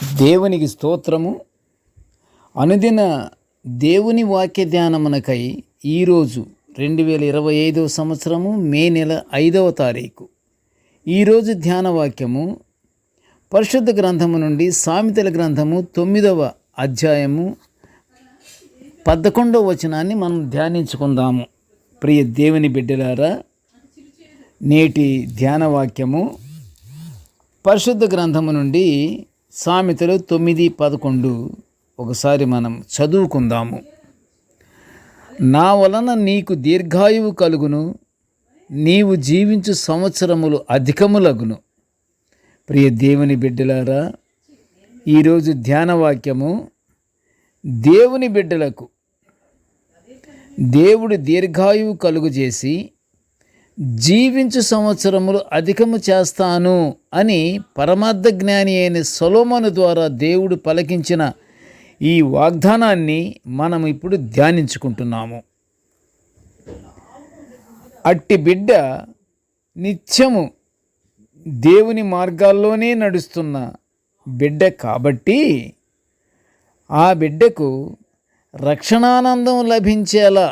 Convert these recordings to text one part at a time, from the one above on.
దేవునికి స్తోత్రము. అనుదిన దేవుని వాక్య ధ్యానమునకై ఈరోజు 2025 సంవత్సరము మే నెల 5వ తారీఖు. ఈరోజు ధ్యాన వాక్యము పరిశుద్ధ గ్రంథము నుండి సామెతల గ్రంథము 9వ అధ్యాయము 11వ వచనాన్ని మనం ధ్యానించుకుందాము. ప్రియ దేవుని బిడ్డలారా, నేటి ధ్యాన వాక్యము పరిశుద్ధ గ్రంథము నుండి సామెతలు 9:11 ఒకసారి మనం చదువుకుందాము. నా వలన నీకు దీర్ఘాయువు కలుగును, నీవు జీవించు సంవత్సరములు అధికములగును. ప్రియ దేవుని బిడ్డలారా, ఈరోజు ధ్యాన వాక్యము దేవుని బిడ్డలకు దేవుడు దీర్ఘాయువు కలుగజేసి జీవించు సంవత్సరములు అధికము చేస్తాను అని పరమార్థ జ్ఞాని అయిన సొలొమోను ద్వారా దేవుడు పలికించిన ఈ వాగ్దానాన్ని మనం ఇప్పుడు ధ్యానించుకుంటున్నాము. అట్టి బిడ్డ నిత్యము దేవుని మార్గాల్లోనే నడుస్తున్న బిడ్డ కాబట్టి ఆ బిడ్డకు రక్షణానందం లభించేలా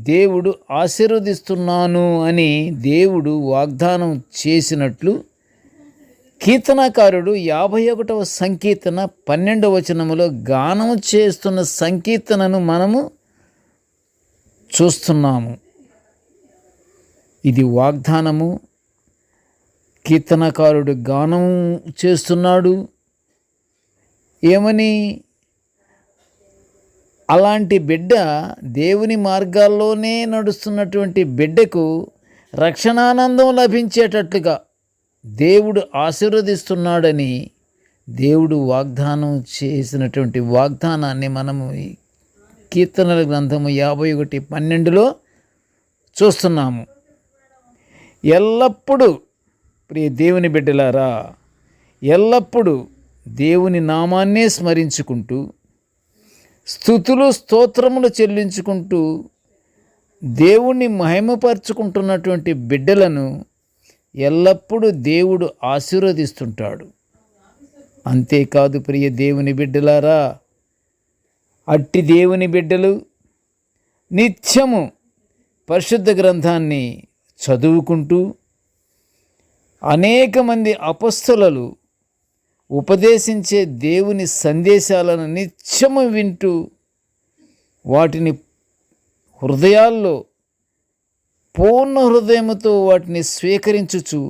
దేవుడు ఆశీర్వదిస్తున్నాను అని దేవుడు వాగ్దానం చేసినట్లు కీర్తనకారుడు 51వ సంకీర్తన 12వ వచనములో గానము చేస్తున్న సంకీర్తనను మనము చూస్తున్నాము. ఇది వాగ్దానము. కీర్తనకారుడు గానం చేస్తున్నాడు. ఏమని? అలాంటి బిడ్డ, దేవుని మార్గాల్లోనే నడుస్తున్నటువంటి బిడ్డకు రక్షణానందం లభించేటట్లుగా దేవుడు ఆశీర్వదిస్తున్నాడని దేవుడు వాగ్దానం చేసినటువంటి వాగ్దానాన్ని మనము కీర్తనల గ్రంథము 51:12 చూస్తున్నాము. ఎల్లప్పుడూ ప్రియ దేవుని బిడ్డలారా, ఎల్లప్పుడూ దేవుని నామాన్నే స్మరించుకుంటూ స్తుతులు స్తోత్రములు చెల్లించుకుంటూ దేవుణ్ణి మహిమపరుచుకుంటున్నటువంటి బిడ్డలను ఎల్లప్పుడూ దేవుడు ఆశీర్వదిస్తుంటాడు. అంతేకాదు ప్రియ దేవుని బిడ్డలారా, అట్టి దేవుని బిడ్డలు నిత్యము పరిశుద్ధ గ్రంథాన్ని చదువుకుంటూ అనేక మంది అపొస్తలులు ఉపదేశించే దేవుని సందేశాలను నిత్యము వింటూ వాటిని హృదయాల్లో పూర్ణ హృదయముతో వాటిని స్వీకరించుచు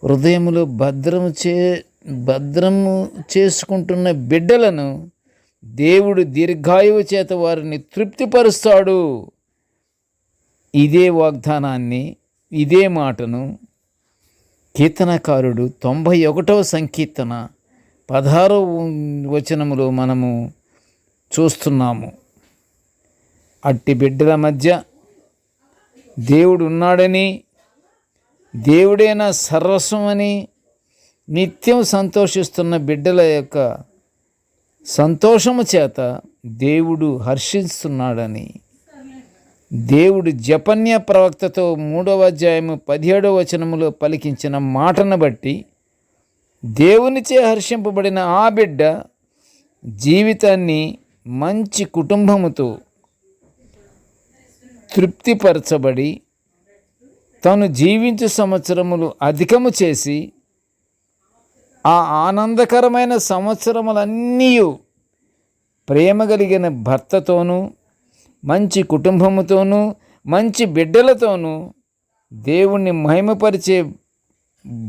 హృదయములో భద్రము చేసుకుంటున్న బిడ్డలను దేవుడు దీర్ఘాయువు చేత వారిని తృప్తిపరుస్తాడు. ఇదే వాగ్దానాన్ని, ఇదే మాటను కీర్తనకారుడు 91వ సంకీర్తన 16వ వచనములో మనము చూస్తున్నాము. అట్టి బిడ్డల మధ్య దేవుడు ఉన్నాడని, దేవుడే నా సర్వస్వమని నిత్యం సంతోషిస్తున్న బిడ్డల యొక్క సంతోషము చేత దేవుడు హర్షిస్తున్నాడని దేవుడు జపన్య ప్రవక్తతో 3వ అధ్యాయము 17వ వచనములో పలికించిన మాటను బట్టి దేవునిచే హర్షింపబడిన ఆ బిడ్డ జీవితాన్ని మంచి కుటుంబముతో తృప్తిపరచబడి తను జీవించు సంవత్సరములు అధికము చేసి ఆ ఆనందకరమైన సంవత్సరములన్నీ ప్రేమ కలిగిన భర్తతోనూ మంచి కుటుంబముతోనూ మంచి బిడ్డలతోనూ దేవుణ్ణి మహిమపరిచే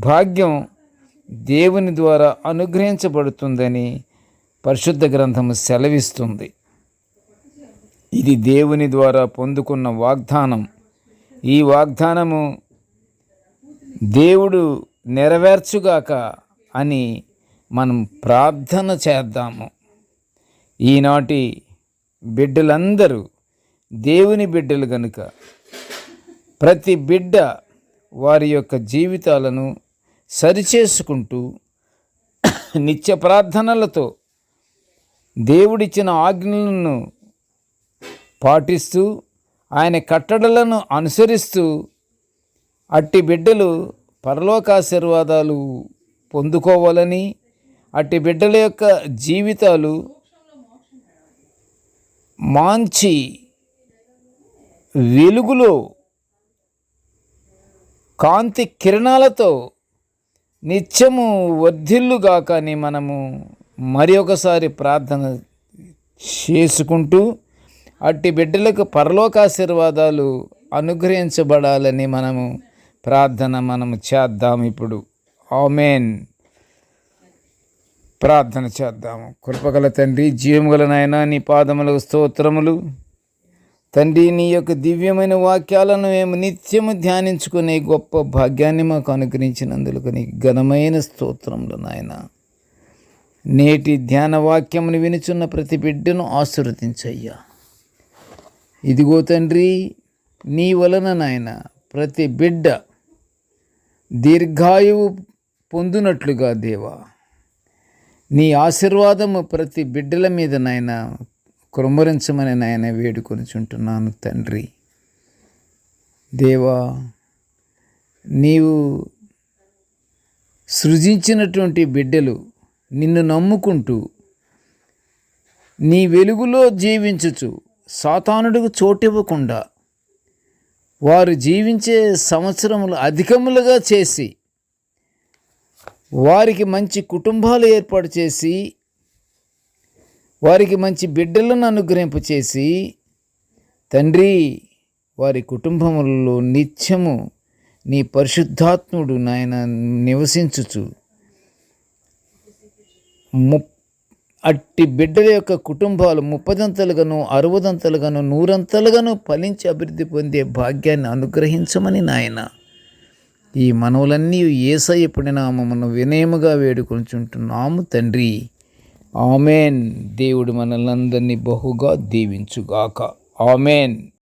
భాగ్యం దేవుని ద్వారా అనుగ్రహించబడుతుందని పరిశుద్ధ గ్రంథము సెలవిస్తుంది. ఇది దేవుని ద్వారా పొందుకున్న వాగ్దానం. ఈ వాగ్దానము దేవుడు నెరవేర్చుగాక అని మనం ప్రార్థన చేద్దాము. ఈనాటి బిడ్డలందరూ దేవుని బిడ్డలు గనుక ప్రతి బిడ్డ వారి యొక్క జీవితాలను సరిచేసుకుంటూ నిత్య ప్రార్థనలతో దేవుడిచ్చిన ఆజ్ఞలను పాటిస్తూ ఆయన కట్టడలను అనుసరిస్తూ అట్టి బిడ్డలు పరలోకాశీర్వాదాలు పొందుకోవాలని, అట్టి బిడ్డల యొక్క జీవితాలు మంచి వెలుగులో కాంతి కిరణాలతో నిత్యము వర్ధిల్లుగాక అని మనము మరి ఒకసారి ప్రార్థన చేసుకుంటూ అట్టి బిడ్డలకు పరలోకాశీర్వాదాలు అనుగ్రహించబడాలని మనము చేద్దాం. ఇప్పుడు ఆమేన్. ప్రార్థన చేద్దాము. కృపగల తండ్రి, జీవముగల నాయన, నీ పాదములకు స్తోత్రములు తండ్రి. నీ యొక్క దివ్యమైన వాక్యాలను మేము నిత్యము ధ్యానించుకునే గొప్ప భాగ్యాన్ని మాకు అనుగ్రహించినందుకు నీకు ఘనమైన స్తోత్రములు నాయన. నేటి ధ్యాన వాక్యమును వినుచున్న ప్రతి బిడ్డను ఆశీర్వదించయ్యా. ఇదిగో తండ్రి, నీ వలన నాయన ప్రతి బిడ్డ దీర్ఘాయువు పొందునట్లుగా దేవా, నీ ఆశీర్వాదము ప్రతి బిడ్డల మీద నాయన కుమ్మరించమని నాయన వేడుకొనిచుంటున్నాను తండ్రి. దేవా, నీవు సృజించినటువంటి బిడ్డలు నిన్ను నమ్ముకుంటూ నీ వెలుగులో జీవించుచు సాతానుడికి చోటివ్వకుండా వారు జీవించే సంవత్సరములు అధికములుగా చేసి వారికి మంచి కుటుంబాలు ఏర్పాటు చేసి వారికి మంచి బిడ్డలను అనుగ్రహింపచేసి తండ్రి, వారి కుటుంబములలో నిత్యము నీ పరిశుద్ధాత్ముడు నాయన నివసించుచు అట్టి బిడ్డల యొక్క కుటుంబాలు 30ంతలుగాను 60ంతలుగాను 100ంతలుగాను ఫలించి అభివృద్ధి పొందే భాగ్యాన్ని అనుగ్రహించమని నాయన ఈ మనవులన్నీ యేసయ్య పుణ్యనామమును వినయముగా వేడుకొంచుంటున్నాము తండ్రి. ఆమేన్. దేవుడు మనల్ని అందరినీ బహుగా దీవించుగాక. ఆమేన్.